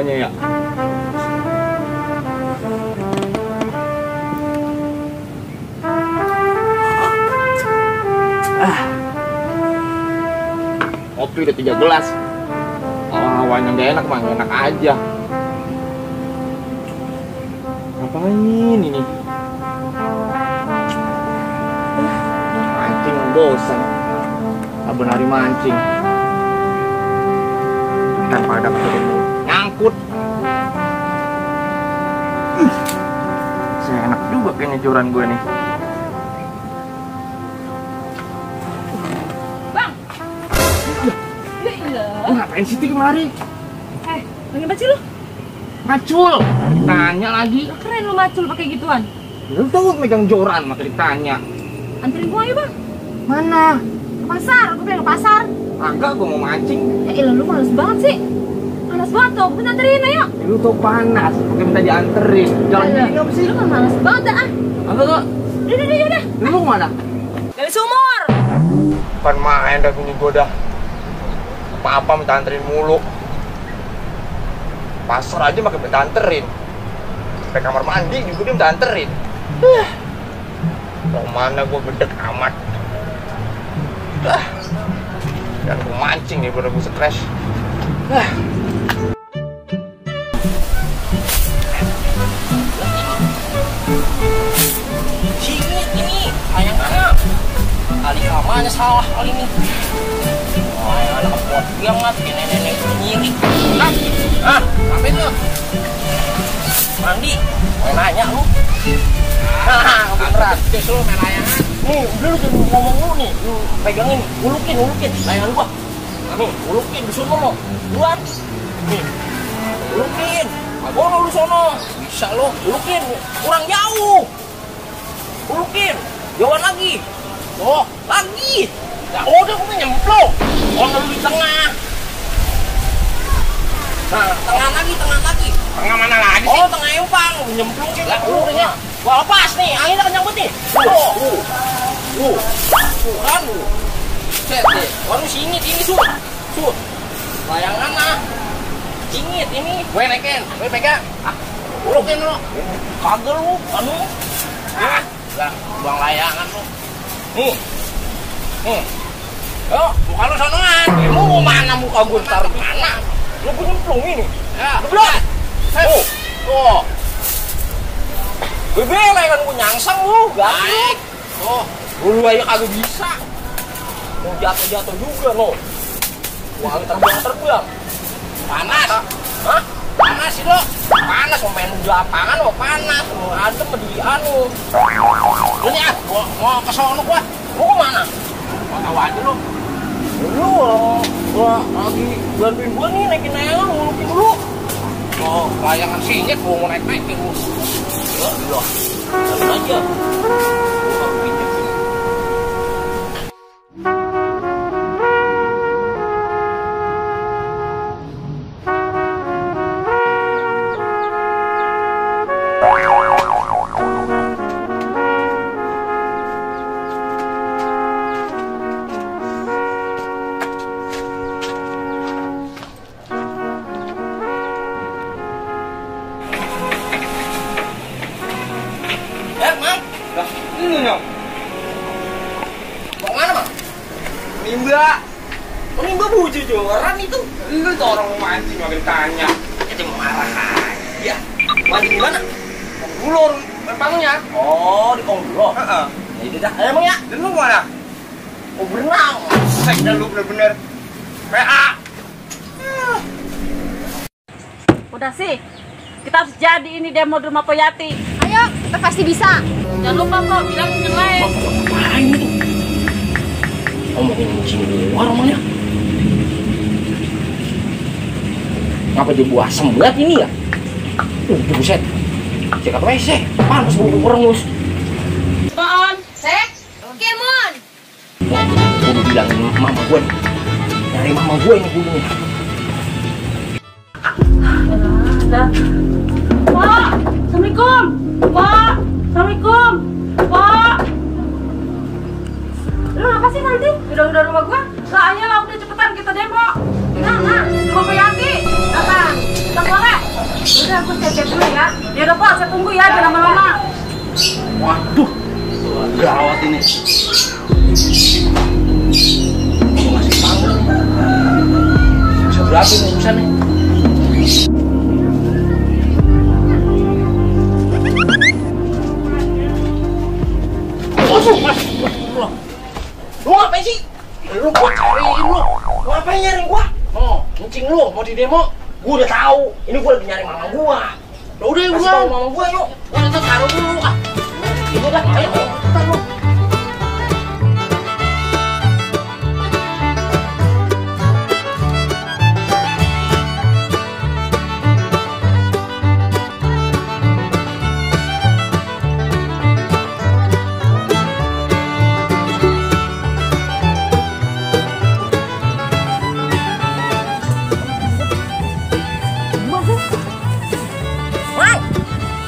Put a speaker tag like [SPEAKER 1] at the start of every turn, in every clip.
[SPEAKER 1] hawanya ya. Kopi udah 3 gelas. Orang hawanya nggak enak mah, enak aja. Ngapain ini? Mancing bosan. Saben hari mancing. Ikan pada ketemu nyangkut. Enak juga kayaknya joran gue nih.
[SPEAKER 2] Bang! Ya ilah.
[SPEAKER 1] Ngapain sih kemari?
[SPEAKER 2] Pengen baca lu?
[SPEAKER 1] Macul. Tanya lagi.
[SPEAKER 2] Keren lu macul pakai gituan.
[SPEAKER 1] Lu tuh megang joran makanya ditanya.
[SPEAKER 2] Anterin gua ya bang.
[SPEAKER 1] Mana?
[SPEAKER 2] Ke pasar, gua pengen ke pasar.
[SPEAKER 1] Agak gua mau mancing.
[SPEAKER 2] Ya ilah lu males banget sih. Males banget tuh, gua anterin ayo.
[SPEAKER 1] Lu tuh panas, mungkin minta dianterin. Jalan gini apa sih?
[SPEAKER 2] Lu kan males banget dah ah.
[SPEAKER 1] Agak.
[SPEAKER 2] Udah.
[SPEAKER 1] Lu mau mana?
[SPEAKER 2] Dari sumur.
[SPEAKER 1] Bukan main dah punya gua dah. Apa-apa minta anterin mulu. Pasar aja makin minta anterin. Sampai kamar mandi juga dia minta anterin. Mau mana gua gedek amat. Dan gua mancing nih baru gua stres.
[SPEAKER 3] Singit ini, sayangnya kali kamanya salah kali ini. Wah, anak kuat banget, nenek nyiri. Apa itu? Mandi, mau nanya lu? Beneran, cus lu main layangan. Nih, udah lu jangan ngomong lu nih, lu pegangin, ulukin layangan gua. Nih, ulukin, di sono lo, buat. Nih, ulukin. Agono lu sono, bisa lo, ulukin, kurang jauh. Ulukin, jauhan lagi. Oh, lagi. Ya udah, gua nyemplung. Oh, lu di tengah. Nah, tengah lagi.
[SPEAKER 1] Tengah mana lagi sih?
[SPEAKER 3] Oh, tengah empang, nyemplung ke urunya. Wah, lepas nih, anginnya kencang banget nih. Kan lu. Set deh. Waduh, singit ini, Sur. Layangan ah. Singit ini. Gue naikin, gue pegang. Ulukin lu. Kagel lu, anu. Lah, buang layangan lu. Nih. Yo, muka lu sonoan. Lu mau mana muka gue taruh mana? Lu gue nyemplung ini. Ya, belum. Oh. Gue belai kan gue nyangsang lu, gatik. Oh, lu aja kagak bisa. Mau jatuh juga no. Wah, terbang. Panas. Hah? Panas sih lo. Panas mau main di lapangan lo panas. Mau adem di anu. Ini ah, mau ke sono gua. Mau ke mana? Mau tahu aja lo. Lu lagi bantuin gua nih naikin layangan, ngulukin dulu. Oh, layangan singit gua mau naik-naikin lu. Ya, jalan aja. Gua pinjam. Nimba buju joran itu.
[SPEAKER 1] Lu tuh orang mau mancing makin tanya.
[SPEAKER 3] Jadi marah aja. Mandi di mana?
[SPEAKER 1] Ulur empangnya.
[SPEAKER 3] Oh, di Konggulo.
[SPEAKER 1] Heeh.
[SPEAKER 3] Ya udah, emang ya?
[SPEAKER 1] Dan lu mana?
[SPEAKER 3] Oh, berenang.
[SPEAKER 1] Sek dah lu bener-bener. PA.
[SPEAKER 2] Udah sih. Kita harus jadi ini demo di rumah Poyati.
[SPEAKER 4] Ayo, kita pasti bisa.
[SPEAKER 2] Jangan lupa kok bilang yang lain.
[SPEAKER 3] Ngapain itu? Ngomongin sini di luar rumahnya. Ngapa dia buah sembelat ini ya? Buset. Cekat WC. Panas bau perengus.
[SPEAKER 2] Mon.
[SPEAKER 4] Sek, oke Mon.
[SPEAKER 3] Gue bilangin mama gue nih. Nyari mama gue ini gue nih.
[SPEAKER 2] Ada. Pak, Assalamualaikum. Pak, Assalamualaikum. Pak. Lu apa sih nanti? Udah rumah gua? Lah ayolah udah cepetan kita demo. Nah, rumah Poyati. Datang. Kita sore. Ya udah Pak, saya tunggu ya, jangan lama-lama.
[SPEAKER 3] Waduh, gawat ini. Masih panggil nih. Bisa berapa nih urusannya? Lu ngapain sih? Lu gua cariin lu. Lu ngapain nyariin gua? Oh, kencing lu mau di demo? Gua udah tahu. Ini gua lagi nyari mama gua. Udah kasih tahu mama gua yuk. Udah taruh dulu ah. Ini dah, ayo cepetan lu.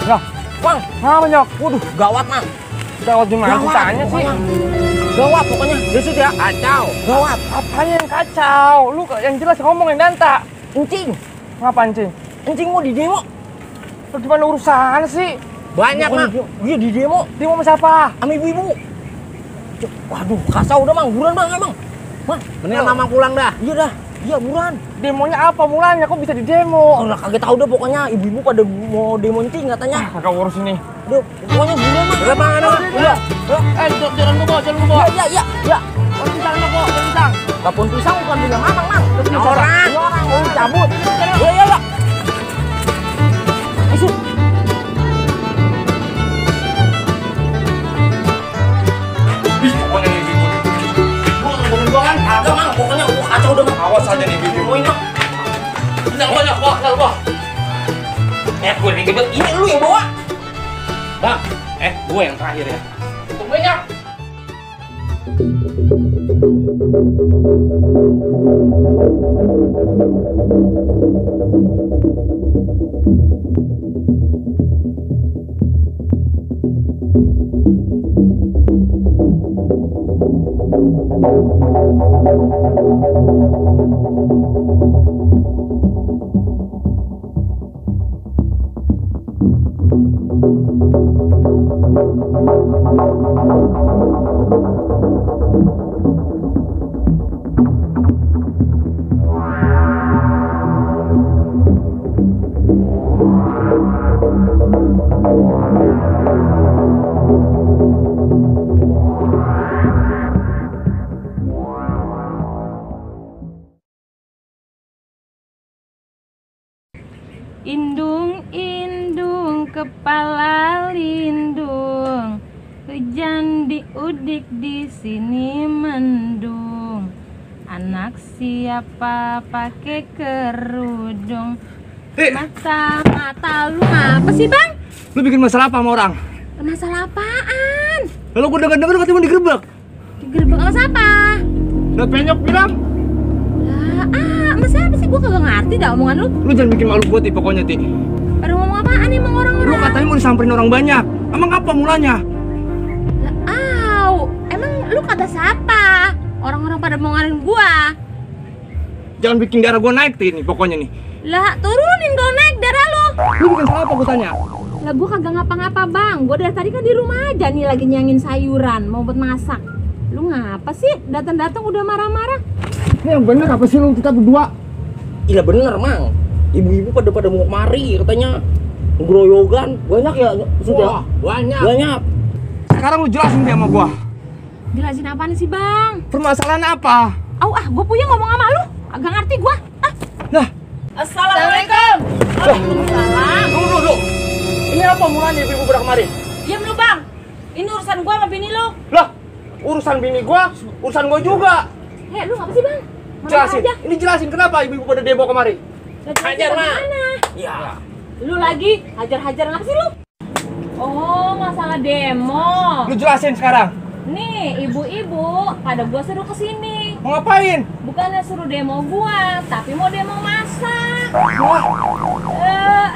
[SPEAKER 1] Ya,
[SPEAKER 3] Bang,
[SPEAKER 1] apa Nyok?
[SPEAKER 3] waduh, gawat man.
[SPEAKER 1] Gawat gimana ceritanya sih?
[SPEAKER 3] Gawat pokoknya, besok ya. Kacau. Gawat.
[SPEAKER 1] Apanya yang kacau? Lu yang jelas ngomongin Danta.
[SPEAKER 3] Encing.
[SPEAKER 1] Ngapa Encing?
[SPEAKER 3] Encing mau di demo.
[SPEAKER 1] Lu gimana urusan sih?
[SPEAKER 3] Banyak man. Iya di demo.
[SPEAKER 1] Demo sama siapa?
[SPEAKER 3] Sama ibu-ibu. Waduh, kasau udah mang. Buruan bang, emang. Bang, mendingan mamang pulang dah. Iya dah. Iya buruan.
[SPEAKER 1] Demonya apa mulanya? Kok bisa di demo?
[SPEAKER 3] Oh, lah kaget tahu dah pokoknya ibu-ibu pada mau demo encing katanya.
[SPEAKER 1] Kagak urus ini.
[SPEAKER 3] Duh, pokoknya buruan bang. Udah bang, udah.
[SPEAKER 1] Jalan ke bawah, jalan ke bawah.
[SPEAKER 3] Iya.
[SPEAKER 1] Pohon pisang, kok, pohon pisang.
[SPEAKER 3] Pohon pisang bukan punya mamang, mang.
[SPEAKER 1] Punya
[SPEAKER 3] Orang. Oh, cabut. Iya. Masuk.
[SPEAKER 1] Ih, pokoknya nih ibu.
[SPEAKER 3] Gua kan kagak mang, pokoknya gua kacau udah mang.
[SPEAKER 1] Awas aja nih ibu.
[SPEAKER 3] Mau ini. Banyak, gua. Gue ribet. Ini lu yang bawa. Bang, gue yang terakhir ya. Untuk banyak.
[SPEAKER 5] Indung kepala lindung, hujan diudik di sini mendung. Anak siapa pakai kerudung? Mata lu apa sih bang?
[SPEAKER 1] Lu bikin masalah apa sama orang?
[SPEAKER 5] Masalah apaan?
[SPEAKER 1] Lalu gue denger-denger katanya digerebek.
[SPEAKER 5] Digerebek sama siapa?
[SPEAKER 1] Udah Penyok bilang.
[SPEAKER 5] Lah, siapa sih? Gua kagak ngerti dah omongan lu.
[SPEAKER 1] Lu jangan bikin malu gue Ti, pokoknya Ti.
[SPEAKER 5] Pada ngomong apaan emang orang-orang?
[SPEAKER 1] Lu katanya mau disamperin orang banyak. Emang apa mulanya?
[SPEAKER 5] Lah, emang lu kata siapa? Orang-orang pada mau ngarin gua.
[SPEAKER 1] Jangan bikin darah gue naik Ti nih, pokoknya nih.
[SPEAKER 5] Lah, turunin gua naik darah lu.
[SPEAKER 1] Lu bikin salah apa gue tanya?
[SPEAKER 5] Lah, gua kagak ngapa-ngapa bang. Gua dari tadi kan di rumah aja nih lagi nyangin sayuran mau buat masak. Lu ngapa sih? Datang-datang udah marah-marah.
[SPEAKER 1] Ini yang bener apa sih lu kita berdua?
[SPEAKER 3] Iya bener mang. Ibu-ibu pada mau kemari katanya ngeroyogan. Banyak ya sudah. Banyak.
[SPEAKER 1] Sekarang lu jelasin dia sama gua.
[SPEAKER 5] Jelasin apaan sih bang?
[SPEAKER 1] Permasalahan apa?
[SPEAKER 5] Gua punya ngomong sama lu. Agak ngerti gua.
[SPEAKER 1] Nah,
[SPEAKER 2] Assalamualaikum. Waalaikumsalam.
[SPEAKER 1] Dulu. Ini apa mulanya ibu-ibu pada kemari?
[SPEAKER 2] Diam lu bang. Ini urusan gua sama bini lu.
[SPEAKER 1] Lah, urusan bini gua, urusan gua juga.
[SPEAKER 5] Lu ngapa sih bang?
[SPEAKER 1] Jelasin. Ini jelasin kenapa ibu-ibu pada demo kemari?
[SPEAKER 5] Hajar mana?
[SPEAKER 3] Iya.
[SPEAKER 5] Lu lagi hajar-hajar ngapa sih lu? Oh, masalah demo.
[SPEAKER 1] Lu jelasin sekarang.
[SPEAKER 5] Nih, ibu-ibu pada gua suruh kesini.
[SPEAKER 1] Mau ngapain?
[SPEAKER 5] Bukannya suruh demo gua, tapi mau demo masak.
[SPEAKER 1] Wah,